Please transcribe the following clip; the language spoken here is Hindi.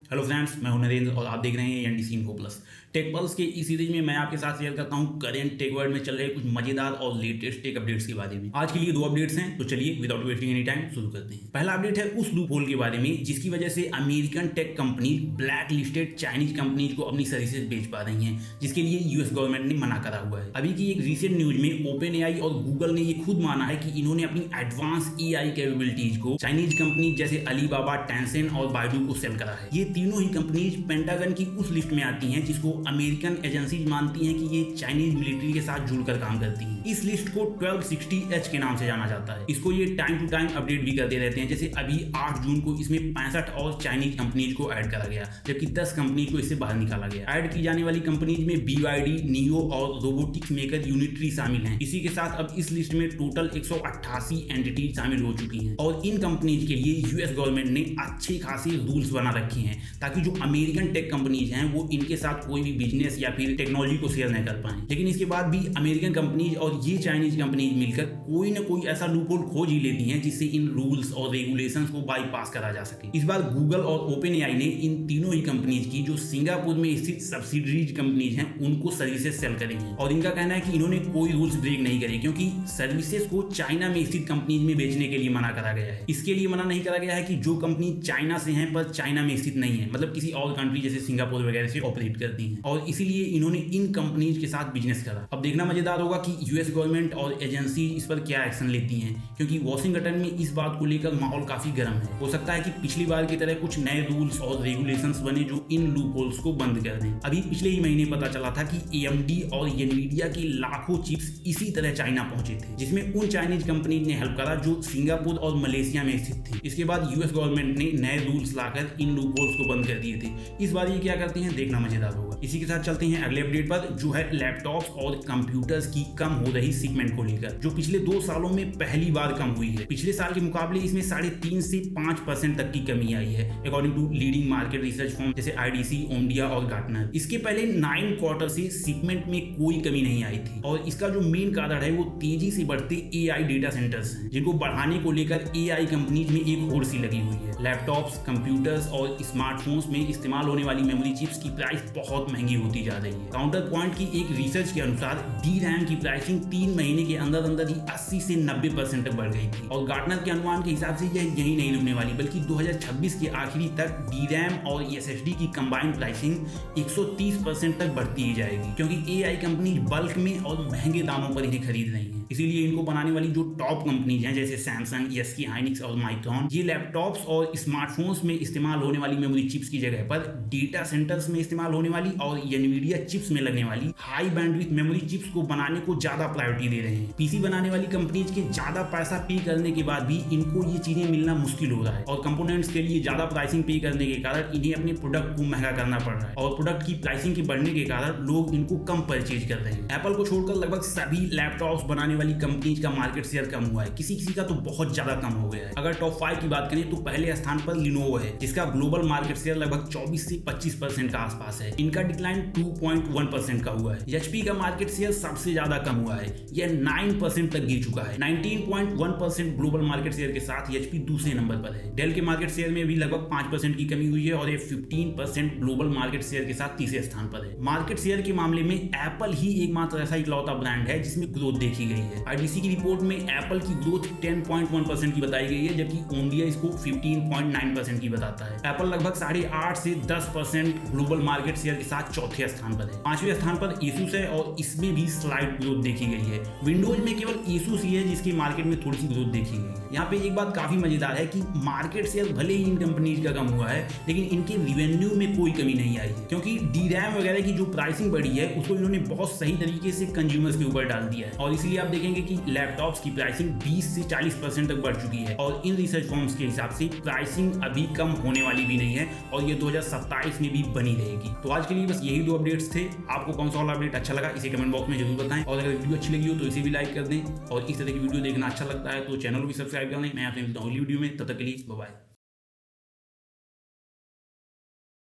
हेलो फ्रेंड्स, मैं हूं नरेंद्र और आप देख रहे हैं NDC info plus. Tech pulse के इस सीरीज में मैं आपके साथ शेयर करता हूं करेंट टेक वर्ल्ड में चल रहे कुछ मजेदार और लेटेस्ट टेक अपडेट्स के बारे में। आज के लिए 2 अपडेट्स हैं, तो चलिए विदाउट वेस्टिंग एनी टाइम शुरू करते हैं। पहला अपडेट है उस लूप होल के बारे में जिसकी वजह से American tech company black listed Chinese companies को अपनी सर्विसेज बेच पा रही हैं, जिसके लिए यूएस गवर्नमेंट ने मना करा हुआ है। अभी की एक रिसेंट न्यूज में ओपन एआई और गूगल ने ये खुद माना है कि इन्होंने अपनी एडवांस एआई कैपेबिलिटीज को चाइनीज कंपनी जैसे अलीबाबा, टेंसेंट और बाइडू को सेल करा है। ये तीनों ही कंपनीज पेंटागन की उस लिस्ट में आती हैं जिसको अमेरिकन एजेंसीज मानती हैं कि ये चाइनीज मिलिट्री के साथ जुड़कर काम करती हैं। इस लिस्ट को 1260H के नाम से जाना जाता है। इसको ये टाइम टू टाइम अपडेट भी करते रहते हैं। जैसे अभी 8 जून को इसमें 65 और चाइनीज कंपनीज को ऐड करा गया, जबकि 10 कंपनीज को इससे बाहर निकाला गया। ऐड की जाने वाली कंपनीज में BYD, नियो और रोबोटिक्स मेकर यूनिट्री शामिल हैं। इसी के साथ अब इस लिस्ट में टोटल 188 एंटिटी शामिल हो चुकी हैं और इन कंपनीज के लिए यूएस गवर्नमेंट ने अच्छे खासे रूल्स बना रखे हैं ताकि जो अमेरिकन टेक कंपनीज हैं वो इनके साथ कोई भी बिजनेस या फिर टेक्नोलॉजी को शेयर नहीं कर पाए। लेकिन इसके बाद भी अमेरिकन कंपनीज और ये चाइनीज कंपनीज मिलकर कोई ना कोई ऐसा लूपहोल खोज ही लेती हैं जिससे इन रूल्स और रेगुलेशंस को बाईपास करा जा सके। इस बार गूगल और ओपन एआई ने इन तीनों ही कंपनीज की जो सिंगापुर में स्थित सब्सिडरीज कंपनीज हैं उनको सर्विसेज सेल करी हैं और इनका कहना है कि इन्होंने कोई रूल्स ब्रेक नहीं करे, क्योंकि सर्विसेज को चाइना में स्थित कंपनीज में बेचने के लिए मना करा गया है। इसके लिए मना नहीं करा गया है कि जो कंपनी चाइना से है पर चाइना में स्थित नहीं है, मतलब किसी और कंट्री जैसे सिंगापुर वगैरह से ऑपरेट करती हैं, और इसीलिए इन्होंने इन कंपनीज के साथ बिजनेस करा। अब देखना मजेदार होगा कि यूएस गवर्नमेंट और एजेंसी इस पर क्या एक्शन लेती हैं, क्योंकि वॉशिंगटन में इस बात को लेकर माहौल काफी गर्म है। हो सकता है कि पिछली बार की तरह कुछ नए रूल्स और रेगुलेशंस बने जो इन लूपहोल्स को बंद कर दें। अभी पिछले ही महीने पता चला था कि AMD और एनवीडिया की लाखों चिप्स इसी तरह चाइना पहुंचे थे, जिसमें उन चाइनीज कंपनीज ने हेल्प करा जो सिंगापुर और मलेशिया में स्थित थी। इसके बाद यूएस गवर्नमेंट ने नए रूल्स लाकर इन लूपहोल्स को बंद कर दिए थे। इस बार ये क्या करते हैं देखना मजेदार होगा। इसी के साथ चलते हैं अगले अपडेट पर, जो है लैपटॉप्स और कंप्यूटर्स की कम हो रही शिपमेंट को लेकर, जो पिछले 2 सालों में पहली बार कम हुई है। पिछले साल के मुकाबले इसमें 3.5 से 5% तक की कमी आई है, according to leading market research firm जैसे IDC, ओमडिया और गार्टनर। इसके पहले 9 क्वार्टर से शिपमेंट में कोई कमी नहीं आई थी और इसका जो मेन कारण है वो तेजी से बढ़ते AI डेटा सेंटर्स हैं, जिनको बढ़ाने को लेकर AI कंपनीज में एक होड़ सी लगी हुई है। लैपटॉप्स, कंप्यूटर्स और स्मार्टफोन्स में इस्तेमाल होने वाली मेमोरी चिप्स की प्राइस बहुत महंगी होती जा रही है। काउंटर पॉइंट की एक रिसर्च के अनुसार DRAM की प्राइसिंग 3 महीने के अंदर अंदर ही 80 से 90% तक बढ़ गई थी और गार्टनर के अनुमान के हिसाब से यह यही नहीं रुकने वाली, बल्कि 2026 के आखिरी तक DRAM और SSD की कंबाइंड प्राइसिंग 130% तक बढ़ती ही जाएगी, क्योंकि AI कंपनी बल्क में और महंगे दामों पर इन्हें खरीद रही है। इसीलिए इनको बनाने वाली जो टॉप कंपनीज हैं जैसे सैमसंग, SK हाइनिक्स और माइक्रॉन, ये लैपटॉप्स और स्मार्टफोन्स में इस्तेमाल होने वाली मेमोरी चिप्स की जगह पर डेटा सेंटर्स में इस्तेमाल होने वाली और एनवीडिया चिप्स में लगने वाली हाई बैंडविड्थ मेमोरी चिप्स को बनाने को ज्यादा प्रायोरिटी दे रहे हैं। पीसी बनाने वाली कंपनीज के ज्यादा पैसा पे करने के बाद भी इनको ये चीजें मिलना मुश्किल हो रहा है और कंपोनेंट्स के लिए ज्यादा प्राइसिंग पे करने के कारण इन्हें अपने प्रोडक्ट को महंगा करना पड़ रहा है और प्रोडक्ट की प्राइसिंग के बढ़ने के कारण लोग इनको कम परचेज कर रहे हैं। एप्पल को छोड़कर लगभग सभी लैपटॉप्स बनाने वाली कंपनीज का मार्केट शेयर कम हुआ है, किसी किसी का तो बहुत ज्यादा कम हो गया है। अगर टॉप 5 की बात करें तो पहले स्थान पर लिनोवो है, जिसका ग्लोबल मार्केट शेयर लगभग 24 से 25% का आसपास है। इनका डिक्लाइन 2.1% का हुआ है। HP का मार्केट शेयर सबसे ज्यादा कम हुआ है, यह 9% तक गिर चुका है। 19.1% ग्लोबल मार्केट शेयर के साथ HP दूसरे नंबर पर है। डेल के मार्केट शेयर में भी लगभग 5% की कमी हुई है और ये 15% ग्लोबल मार्केट शेयर के साथ तीसरे स्थान पर है। मार्केट शेयर के मामले में एप्पल ही एकमात्र ऐसा इकलौता ब्रांड है जिसमें ग्रोथ देखी गई है। IDC की रिपोर्ट में एप्पल की ग्रोथ 10.1% की बताई गई है, जबकि ओमडिया इसको 15.9% की बताता है। एप्पल लगभग 8.5 से 10% ग्लोबल मार्केट शेयर के साथ चौथे स्थान पर है। 5वें स्थान पर Asus है और इसमें भी स्लाइड ग्रोथ देखी गई है। विंडोज में केवल Asus ही है जिसकी मार्केट में थोड़ी सी ग्रोथ देखी गई है। यहाँ पे एक बात काफी मजेदार है कि मार्केट शेयर भले ही इन कंपनीज का कम हुआ है, लेकिन इनके रिवेन्यू में कोई कमी नहीं आई है, क्योंकि DRAM वगैरह की जो प्राइसिंग बढ़ी है उसको इन्होंने बहुत सही तरीके से कंज्यूमर्स के ऊपर डाल दिया है और इसलिए आप देखेंगे कि लैपटॉप्स की प्राइसिंग 20 से 40% तक बढ़ चुकी है और इन रिसर्च फर्म्स के हिसाब से प्राइसिंग अभी कम होने वाली भी नहीं है और ये 2027 में भी बनी रहेगी। तो आज के लिए बस यही 2 अपडेट्स थे। आपको कौन सा वाला अपडेट अच्छा लगा इसे कमेंट बॉक्स में जरूर बताएं और अगर वीडियो अच्छी लगी हो तो इसे भी लाइक कर दें और इस तरह की वीडियो देखना अच्छा लगता है तो चैनल को भी सब्सक्राइब कर लें। मैं आपसे मिलता हूं अगली वीडियो में, तब तक के लिए बाय बाय।